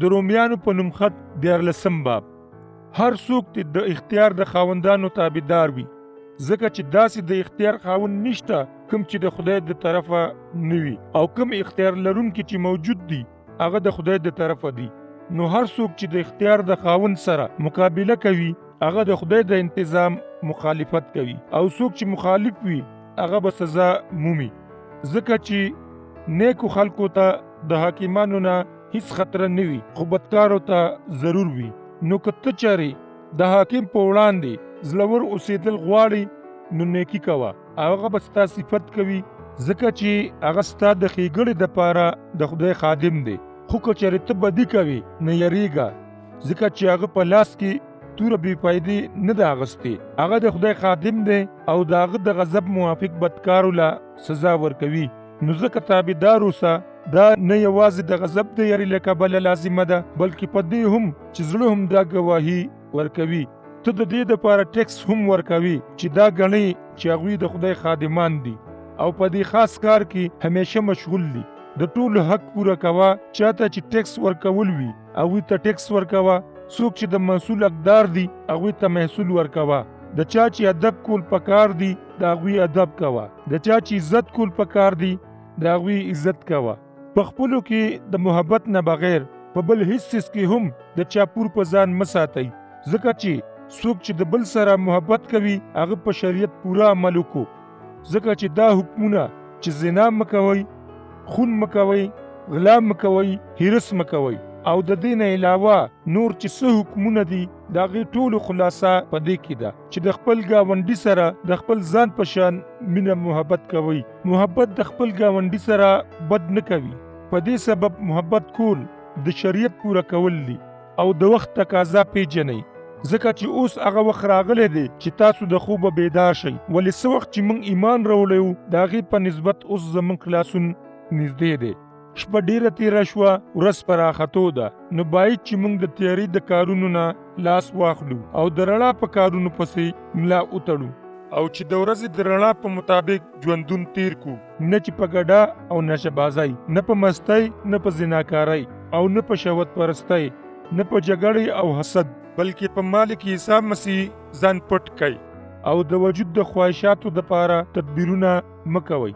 د رومیانو په نوم خط 14 باب. هر څوک چې د اختیار د خاوندانو تابعدار وي، ځکه چې داسې د اختیار خاوند نشته کوم چې د خدای د طرفه نه وي، او کوم اختیار لرونکي چې موجود دي هغه د خدای د طرفه دي. نو هر څوک چې د اختیار د خاوند سره مقابله کوي هغه د خدای د انتظام مخالفت کوي، او څوک چې مخالف وي هغه به سزا مومي. ځکه چې نیکو خلکو ته د حاکمانو نه هیڅ خطر نه وي، خو بدکارو ته ضرور وي. نو که ته چارې د حاکم په وړاندې زلور اوسېدل غواړي نو نیکی کوه، هغه به ستا صفت کوي، ځکه چې هغه ستا د ښېګړې دپاره د خدای خادم دی. خو که چارې ته بدي کوي نه یریږه، ځکه چې هغه په لاس کې توره بې فایدې نه ده اغوستې، هغه د خدای خادم دی او د هغه د غضب موافق بدکارو له سزا ورکوي. نو ځکه تابعدار اوسه، دا نه یوازې د غضب د یری له کبله لازمه ده، بلکې په دې هم چې زړه هم دا ګواهي ورکوي. ته د دې دپاره ټیکس هم ورکوي چې دا ګڼي چې هغوی د خدای خادمان دي او په دې خاص کار کې همیشه مشغول دي. د ټولو حق پوره کوه، چاته چې ټیکس ورکول وي هغوی ته ټیکس ورکوه، څوک چې د محصول حقدار دي هغوی ته محصول ورکوه، د چا چې ادب کول پکار دي د هغوی ادب کوه، د چا چې عزت کول پکار دي د هغوی عزت کوه. په خپلو کې د محبت نه بغیر په بل هیڅ څیز کې هم د چا پور په ځان مه ساتئ، ځکه چې څوک چې د بل سره محبت کوي هغه په شریعت پوره عمل وکړو. ځکه چې دا حکمونه چې زنا مه کوئ، خون مه کوئ، غلا مه کوئ، حرص مه کوئ، او د دې نه علاوه نور چې څه حکمونه دي د هغې ټولو خلاصه په دې کې ده چې د خپل ګاونډي سره د خپل ځان په شان مینه محبت کوئ. محبت د خپل ګاونډي سره بد نه کوي. په دې سبب محبت کول د شریعت پوره کول دي او د وخت تقاضا پیژنئ، ځکه چې اوس هغه وخت راغلی دی چې تاسو د خوبه بیدار شئ. ولې څه وخت چې موږ ایمان راوړی وو د هغې په نسبت اوس زموږ خلاصون نږدې دی. شپه ډیره تیره شوه، ورځ په راختو ده، نو باید چې موږ د تیاري د کارونو نه لاس واخلو او د رڼا په کارونو پسې ملا وتړو، او چې د ورځې د رڼا په مطابق ژوندون تیر کو، نه چې په ګډا او نشهبازۍ، نه په مستۍ، نه په زناکارۍ، او نه په شهوت پرستۍ، نه په جګړې او حسد، بلکې په مالک عیسی مسیح ځان پټ کړئ او د وجود د خواهشاتو دپاره تدبیرونه مه کوئ.